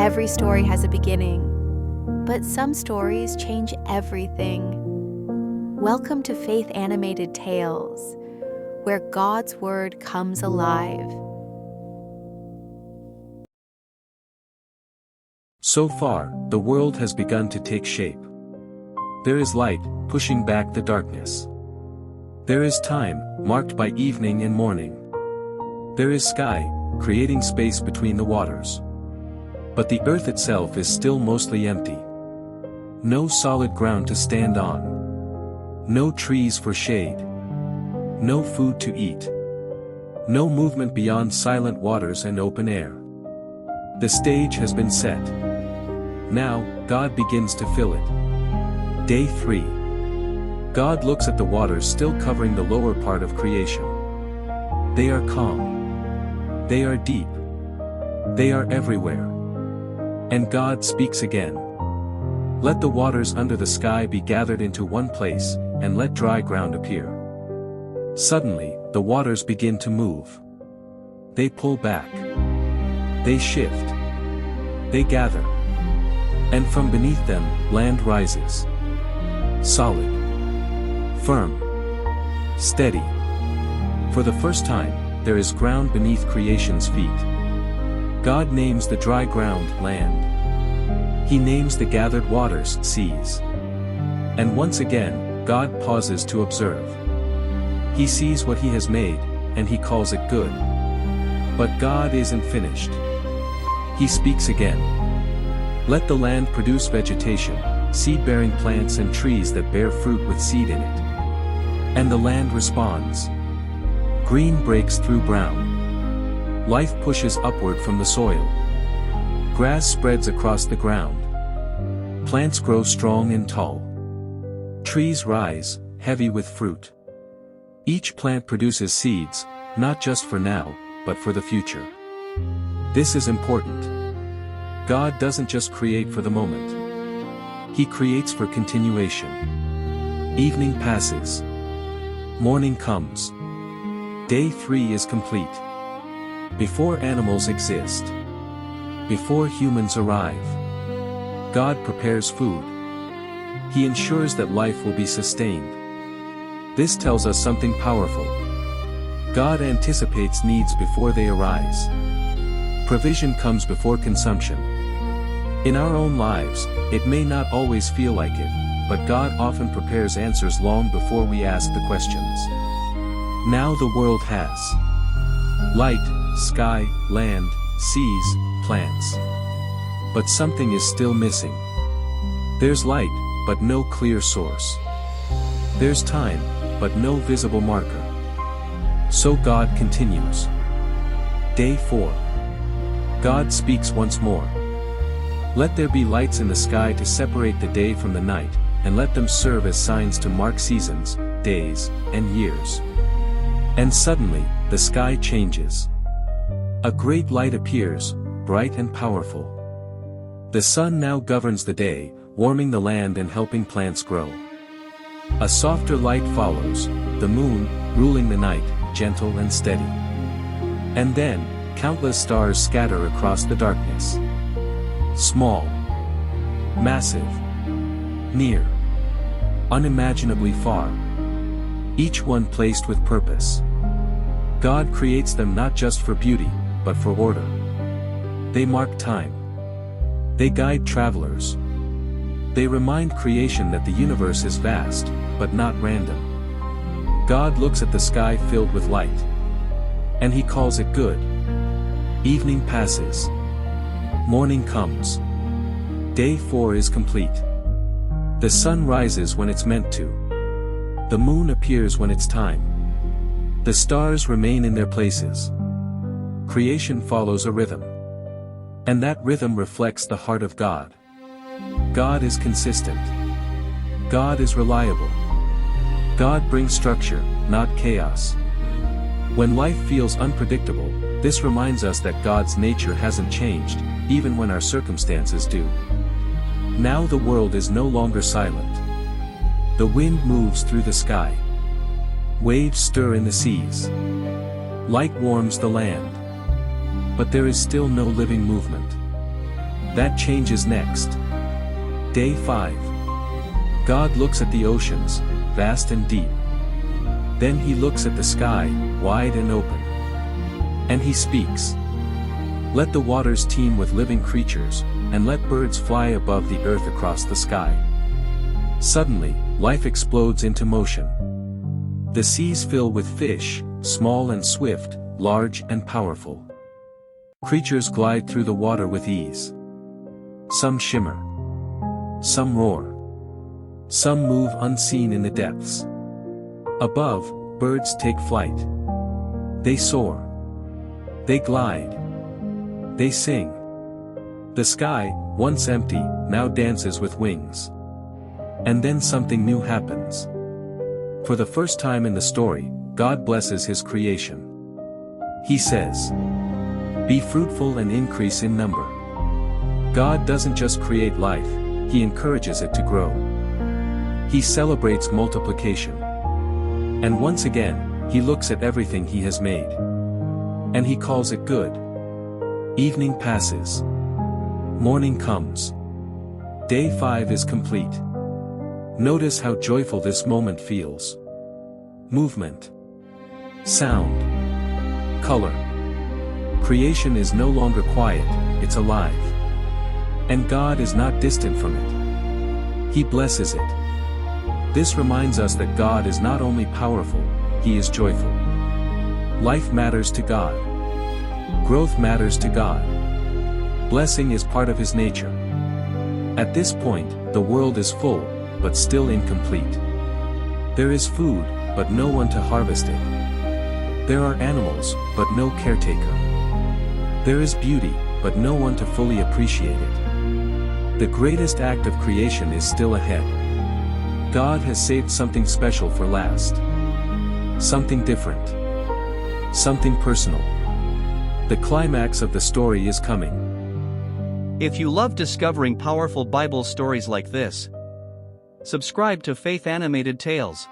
Every story has a beginning, but some stories change everything. Welcome to Faith Animated Tales, where God's Word comes alive. So far, the world has begun to take shape. There is light, pushing back the darkness. There is time, marked by evening and morning. There is sky, creating space between the waters. But the earth itself is still mostly empty. No solid ground to stand on. No trees for shade. No food to eat. No movement beyond silent waters and open air. The stage has been set. Now, God begins to fill it. Day 3. God looks at the waters still covering the lower part of creation. They are calm. They are deep. They are everywhere. And God speaks again. Let the waters under the sky be gathered into one place, and let dry ground appear. Suddenly, the waters begin to move. They pull back. They shift. They gather. And from beneath them, land rises. Solid. Firm. Steady. For the first time, there is ground beneath creation's feet. God names the dry ground land. He names the gathered waters seas. And once again, God pauses to observe. He sees what he has made, and he calls it good. But God isn't finished. He speaks again. Let the land produce vegetation, seed-bearing plants and trees that bear fruit with seed in it. And the land responds. Green breaks through brown. Life pushes upward from the soil. Grass spreads across the ground. Plants grow strong and tall. Trees rise, heavy with fruit. Each plant produces seeds, not just for now, but for the future. This is important. God doesn't just create for the moment. He creates for continuation. Evening passes. Morning comes. Day 3 is complete. Before animals exist. Before humans arrive. God prepares food. He ensures that life will be sustained. This tells us something powerful. God anticipates needs before they arise. Provision comes before consumption. In our own lives, it may not always feel like it, but God often prepares answers long before we ask the questions. Now the world has light, sky, land, seas, plants. But something is still missing. There's light, but no clear source. There's time, but no visible marker. So God continues. Day 4. God speaks once more. Let there be lights in the sky to separate the day from the night, and let them serve as signs to mark seasons, days, and years. And suddenly, the sky changes. A great light appears, bright and powerful. The sun now governs the day, warming the land and helping plants grow. A softer light follows, the moon, ruling the night, gentle and steady. And then, countless stars scatter across the darkness. Small. Massive. Near. Unimaginably far. Each one placed with purpose. God creates them not just for beauty, but for order. They mark time. They guide travelers. They remind creation that the universe is vast, but not random. God looks at the sky filled with light. And he calls it good. Evening passes. Morning comes. Day 4 is complete. The sun rises when it's meant to. The moon appears when it's time. The stars remain in their places. Creation follows a rhythm. And that rhythm reflects the heart of God. God is consistent. God is reliable. God brings structure, not chaos. When life feels unpredictable, this reminds us that God's nature hasn't changed, even when our circumstances do. Now the world is no longer silent. The wind moves through the sky. Waves stir in the seas. Light warms the land. But there is still no living movement. That changes next. Day 5. God looks at the oceans, vast and deep. Then he looks at the sky, wide and open. And he speaks. Let the waters teem with living creatures, and let birds fly above the earth across the sky. Suddenly, life explodes into motion. The seas fill with fish, small and swift, large and powerful. Creatures glide through the water with ease. Some shimmer. Some roar. Some move unseen in the depths. Above, birds take flight. They soar. They glide. They sing. The sky, once empty, now dances with wings. And then something new happens. For the first time in the story, God blesses his creation. He says, "Be fruitful and increase in number." God doesn't just create life, he encourages it to grow. He celebrates multiplication. And once again, he looks at everything he has made. And he calls it good. Evening passes. Morning comes. Day 5 is complete. Notice how joyful this moment feels. Movement. Sound. Color. Creation is no longer quiet, it's alive. And God is not distant from it. He blesses it. This reminds us that God is not only powerful, he is joyful. Life matters to God. Growth matters to God. Blessing is part of his nature. At this point, the world is full, but still incomplete. There is food, but no one to harvest it. There are animals, but no caretaker. There is beauty, but no one to fully appreciate it. The greatest act of creation is still ahead. God has saved something special for last. Something different. Something personal. The climax of the story is coming. If you love discovering powerful Bible stories like this, subscribe to Faith Animated Tales.